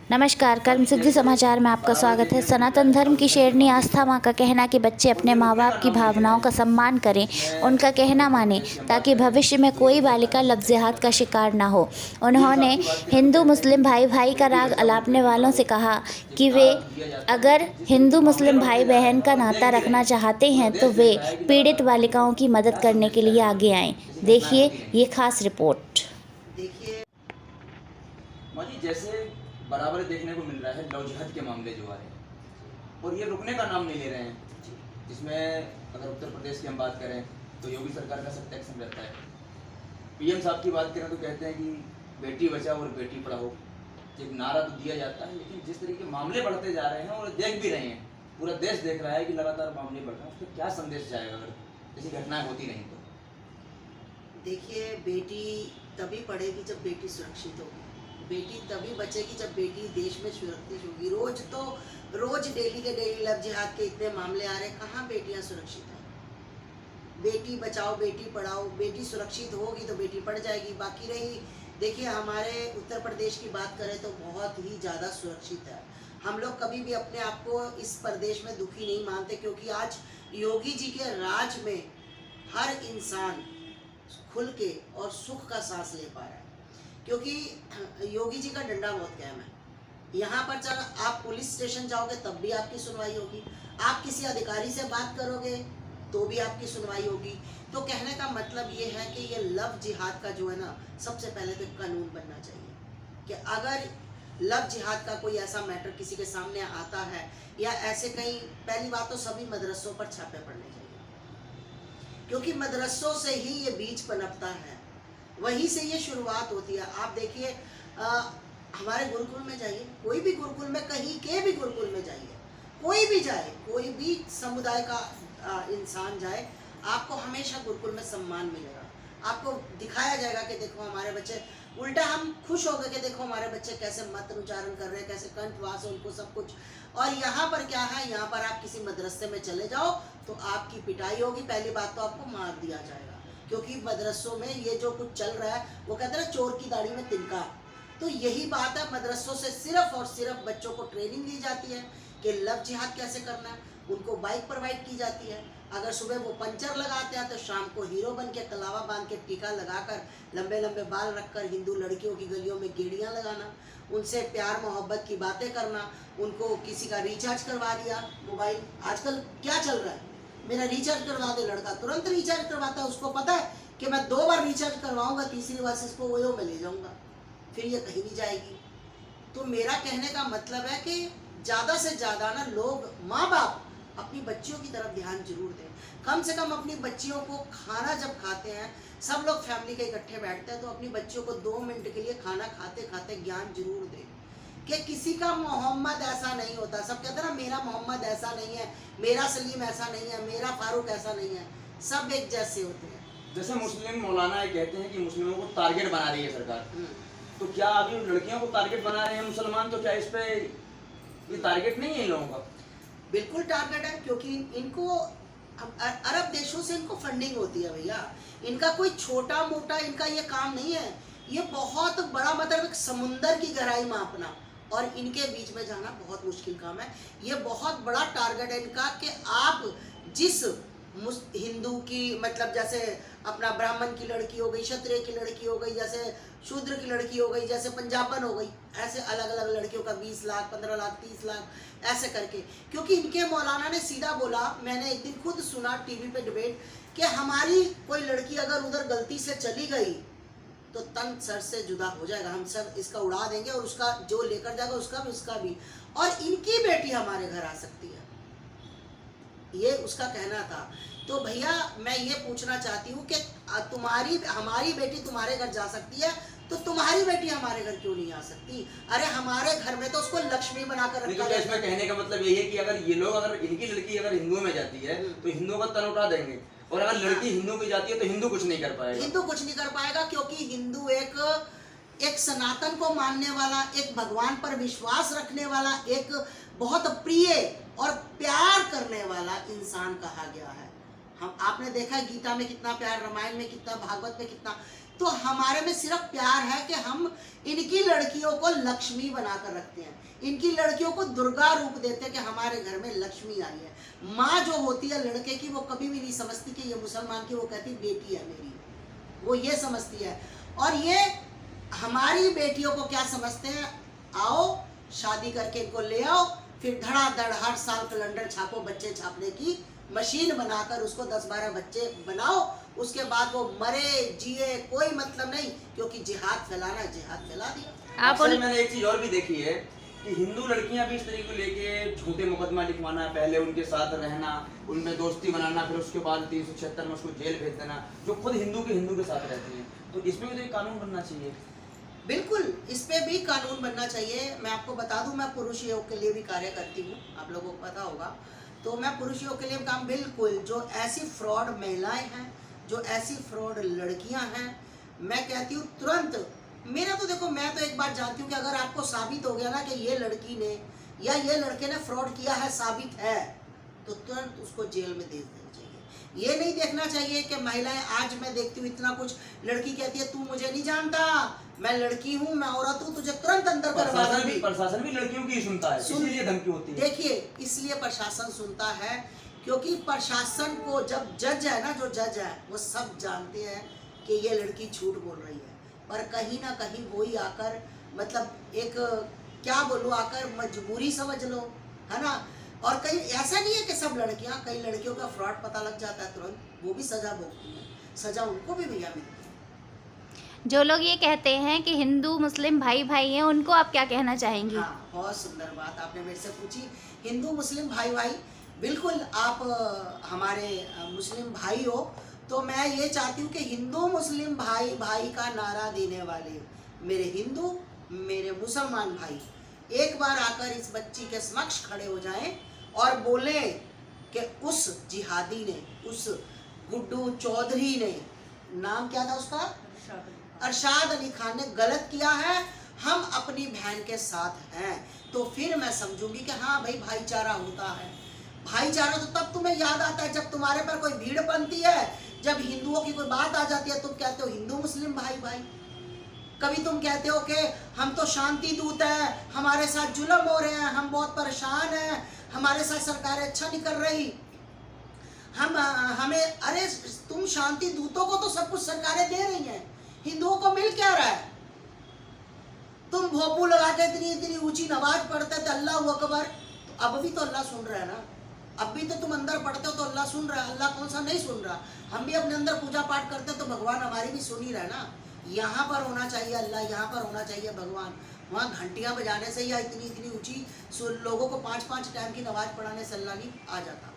नमस्कार, कर्म सिद्धि समाचार में आपका स्वागत है। सनातन धर्म की शेरनी आस्था माँ का कहना कि बच्चे अपने माँ बाप की भावनाओं का सम्मान करें, उनका कहना मानें, ताकि भविष्य में कोई बालिका लफ्ज़-ए-हाथ का शिकार ना हो। उन्होंने हिंदू मुस्लिम भाई भाई का राग अलापने वालों से कहा कि वे अगर हिंदू मुस्लिम भाई बहन का नाता रखना चाहते हैं तो वे पीड़ित बालिकाओं की मदद करने के लिए आगे आएँ। देखिए ये खास रिपोर्ट। देखिए माजी, जैसे बराबर देखने को मिल रहा है लव जिहाद के मामले जो आ रहे हैं और ये रुकने का नाम नहीं ले रहे हैं। जिसमें अगर उत्तर प्रदेश की हम बात करें तो योगी सरकार का सख्त एक्शन रहता है। पीएम साहब की बात करें तो कहते हैं कि बेटी बचाओ और बेटी पढ़ाओ, एक नारा तो दिया जाता है, लेकिन जिस तरीके के मामले बढ़ते जा रहे हैं और देख भी रहे हैं, पूरा देश देख रहा है कि लगातार मामले बढ़ रहे हैं, उसका क्या संदेश जाएगा अगर ऐसी घटनाएं होती नहीं तो? देखिए, बेटी तभी पढ़ेगी जब बेटी सुरक्षित होगी, बेटी तभी बचेगी जब बेटी देश में सुरक्षित होगी। रोज डेली के डेली लव जिहाद के इतने मामले आ रहे हैं, कहाँ बेटियां सुरक्षित हैं? बेटी बचाओ बेटी पढ़ाओ, बेटी सुरक्षित होगी तो बेटी पढ़ जाएगी। बाकी रही, देखिए हमारे उत्तर प्रदेश की बात करें तो बहुत ही ज़्यादा सुरक्षित है। हम लोग कभी भी अपने आप को इस प्रदेश में दुखी नहीं मानते, क्योंकि आज योगी जी के राज में हर इंसान खुल के और सुख का सांस ले पा रहा है, क्योंकि योगी जी का डंडा बहुत कायम है। यहाँ पर चल आप पुलिस स्टेशन जाओगे तब भी आपकी सुनवाई होगी, आप किसी अधिकारी से बात करोगे तो भी आपकी सुनवाई होगी। तो कहने का मतलब ये है कि ये लव जिहाद का जो है ना, सबसे पहले तो कानून बनना चाहिए कि अगर लव जिहाद का कोई ऐसा मैटर किसी के सामने आता है या ऐसे कहीं, पहली बात तो सभी मदरसों पर छापे पड़ने चाहिए, क्योंकि मदरसों से ही ये बीज पनपता है, वहीं से ये शुरुआत होती है। आप देखिए, हमारे गुरुकुल में जाइए, कोई भी गुरुकुल में, कहीं के भी गुरुकुल में जाइए, कोई भी जाए, कोई भी समुदाय का इंसान जाए, आपको हमेशा गुरुकुल में सम्मान मिलेगा। आपको दिखाया जाएगा कि देखो हमारे बच्चे, उल्टा हम खुश हो गए कि देखो हमारे बच्चे कैसे मंत्र उच्चारण कर रहे हैं, कैसे कंठवास है उनको सब कुछ। और यहाँ पर क्या है, यहाँ पर आप किसी मदरसे में चले जाओ तो आपकी पिटाई होगी। पहली बात तो आपको मार दिया जाएगा, क्योंकि मदरसों में ये जो कुछ चल रहा है, वो कहते हैं चोर की दाढ़ी में तिनका। तो यही बात है, मदरसों से सिर्फ और सिर्फ बच्चों को ट्रेनिंग दी जाती है कि लव जिहाद कैसे करना है। उनको बाइक प्रोवाइड की जाती है, अगर सुबह वो पंचर लगाते हैं तो शाम को हीरो बन के कलावा बांध के टीका लगाकर, लंबे लंबे बाल रखकर हिंदू लड़कियों की गलियों में गेड़ियाँ लगाना, उनसे प्यार मोहब्बत की बातें करना, उनको किसी का रिचार्ज करवा दिया मोबाइल। आजकल क्या चल रहा है, मेरा रिचार्ज करवा दे लड़का, तुरंत रिचार्ज करवाता है। उसको पता है कि मैं 2 बार रिचार्ज करवाऊंगा, तीसरी बार से इसको वोयो में ले जाऊंगा, फिर ये कहीं नहीं जाएगी। तो मेरा कहने का मतलब है कि ज़्यादा से ज़्यादा ना लोग, माँ बाप अपनी बच्चियों की तरफ ध्यान जरूर दें। कम से कम अपनी बच्चियों को खाना जब खाते हैं, सब लोग फैमिली के इकट्ठे बैठते हैं, तो अपनी बच्चियों को 2 मिनट के लिए खाना खाते खाते ज्ञान जरूर दें कि किसी का मोहम्मद ऐसा नहीं होता। सब कहते हैं ना, मेरा मोहम्मद ऐसा नहीं है, मेरा सलीम ऐसा नहीं है, मेरा फारूक ऐसा नहीं है, सब एक जैसे होते हैं। जैसे मुस्लिम मौलाना कहते हैं कि मुस्लिमों को टारगेट बना रही है सरकार, तो क्या अभी लड़कियों को टारगेट बना रहे हैं मुसलमान? तो क्या इस पे ये टारगेट नहीं है इन लोगों का? बिल्कुल टारगेट है, क्योंकि इनको अरब देशों से इनको फंडिंग होती है भैया। इनका कोई छोटा मोटा इनका ये काम नहीं है, ये बहुत बड़ा, मतलब एक समुंदर की गहराई मापना और इनके बीच में जाना बहुत मुश्किल काम है। ये बहुत बड़ा टारगेट है इनका कि आप जिस हिंदू की, मतलब जैसे अपना ब्राह्मण की लड़की हो गई, क्षत्रिय की लड़की हो गई, जैसे शूद्र की लड़की हो गई, जैसे पंजाबन हो गई, ऐसे अलग अलग लड़कियों का 20 लाख 15 लाख 30 लाख ऐसे करके। क्योंकि इनके मौलाना ने सीधा बोला, मैंने एक दिन खुद सुना टीवी पे डिबेट, कि हमारी कोई लड़की अगर उधर गलती से चली गई तो तन सर से जुदा हो जाएगा, हम सब इसका उड़ा देंगे और उसका जो लेकर जाएगा उसका भी उसका भी, और इनकी बेटी हमारे घर आ सकती है, ये उसका कहना था। तो भैया मैं ये पूछना चाहती हूँ कि हमारी बेटी तुम्हारे घर जा सकती है, तो तुम्हारी बेटी हमारे घर क्यों नहीं आ सकती? अरे हमारे घर में तो उसको लक्ष्मी बनाकर रखा है। इसमें कहने का मतलब यही है कि अगर ये लोग, अगर इनकी लड़की अगर हिंदुओं में जाती है तो हिंदुओं का तन उठा देंगे, और अगर लड़की हिंदू में जाती है तो हिंदू कुछ नहीं कर पाएगा। हिंदू कुछ नहीं कर पाएगा, क्योंकि हिंदू एक सनातन को मानने वाला, एक भगवान पर विश्वास रखने वाला, एक बहुत प्रिय और प्यार करने वाला इंसान कहा गया है। हम आपने देखा है गीता में कितना प्यार, रामायण में कितना, भागवत में कितना। तो हमारे में सिर्फ प्यार है कि हम इनकी लड़कियों को लक्ष्मी बनाकर रखते हैं, इनकी लड़कियों को दुर्गा रूप देते हैं कि हमारे घर में लक्ष्मी आई है। माँ जो होती है लड़के की, वो कभी भी नहीं समझती कि ये मुसलमान की, वो कहती बेटी है मेरी, वो ये समझती है। और ये हमारी बेटियों को क्या समझते हैं, आओ शादी करके इनको ले आओ, फिर धड़ाधड़ हर साल कैलेंडर छापो, बच्चे छापने की मशीन बनाकर उसको 10-12 बच्चे बनाओ, उसके बाद वो मरे जिए कोई मतलब नहीं, क्योंकि जिहाद फैलाना, जिहाद फैला दिया। आप मैंने एक चीज और भी देखी है कि हिंदू लड़कियां भी इस तरीके को लेके झूठे मुकदमा लिखवाना, पहले उनके साथ रहना, उनमें दोस्ती बनाना, फिर उसके बाद 376 में उसको जेल भेज देना, जो खुद हिंदू के साथ रहती हैं। तो इसमें भी तो एक कानून बनना चाहिए। बिल्कुल, इस पे भी कानून बनना चाहिए। मैं आपको बता दूं, मैं पुरुष योग के लिए भी कार्य करती हूँ, आप लोगों को पता होगा। तो मैं पुरुष योग के लिए काम, बिल्कुल जो ऐसी फ्रॉड महिलाएं हैं, जो ऐसी फ्रॉड लड़कियां हैं, मैं कहती हूँ तुरंत, मेरा तो देखो, मैं तो एक बात जानती हूँ कि अगर आपको साबित हो गया ना कि ये लड़की ने या ये लड़के ने फ्रॉड किया है, साबित है, तो तुरंत उसको जेल में भेज देना चाहिए। ये नहीं देखना चाहिए कि महिलाएं, आज मैं देखती हूँ इतना कुछ, लड़की कहती है तू मुझे नहीं जानता, मैं लड़की हूँ, मैं औरत हूँ, तुझे तुरंत अंदर करवा दूंगी। प्रशासन भी लड़कियों की सुनता है, इसलिए धमकी होती है। देखिए, इसलिए प्रशासन सुनता है, क्योंकि प्रशासन को, जब जज है ना, जो जज है वो सब जानते हैं कि ये लड़की झूठ बोल रही है, पर कहीं ना कहीं वही आकर, मतलब एक क्या बोलूँ, आकर मजबूरी समझ लो, है ना। और कहीं ऐसा नहीं है कि सब लड़कियां, कई लड़कियों का फ्रॉड पता लग जाता है तुरंत, वो भी सजा भोगती हैं, सजा उनको भी भैया मिलती है। जो लोग ये कहते हैं कि हिंदू मुस्लिम भाई भाई हैं, उनको आप क्या कहना चाहेंगी? हाँ, बहुत सुंदर बात आपने मेरे से पूछी। हिंदू मुस्लिम भाई भाई, बिल्कुल आप हमारे मुस्लिम भाई हो, तो मैं ये चाहती हूँ कि हिंदू मुस्लिम भाई भाई का नारा देने वाले मेरे हिंदू, मेरे मुसलमान भाई एक बार आकर इस बच्ची के समक्ष खड़े हो जाएं और बोले कि उस जिहादी ने, उस गुड्डू चौधरी ने, नाम क्या था उसका, अरशाद अली खान ने गलत किया है, हम अपनी बहन के साथ हैं, तो फिर मैं समझूंगी कि हाँ भाई भाईचारा होता है। भाईचारा तो तब तुम्हें याद आता है जब तुम्हारे पर कोई भीड़ बनती है, जब हिंदुओं की कोई बात आ जाती है, तुम कहते हो हिंदू मुस्लिम भाई भाई। कभी तुम कहते हो कि हम तो शांति दूत हैं, हमारे साथ जुल्म हो रहे हैं, हम बहुत परेशान हैं, हमारे साथ सरकार अच्छा नहीं कर रही, हमें, अरे तुम शांति दूतों को तो सब कुछ सरकारें दे रही हैं, हिंदुओं को मिल क्या रहा है? तुम भोपू लगा के इतनी इतनी ऊंची नमाज पढ़ते थे, अल्लाह अकबर, तो अब भी तो अल्लाह सुन रहा है ना, अब भी तो तुम अंदर पढ़ते हो तो अल्लाह सुन रहा है, अल्लाह कौन सा नहीं सुन रहा? हम भी अपने अंदर पूजा पाठ करते तो भगवान हमारी भी सुन ही रहा है ना। यहाँ पर होना चाहिए अल्लाह, यहाँ पर होना चाहिए भगवान, वहाँ घंटियाँ बजाने से या इतनी इतनी ऊंची लोगों को 5-5 टाइम की नमाज पढ़ाने से अल्लाह नहीं आ जाता।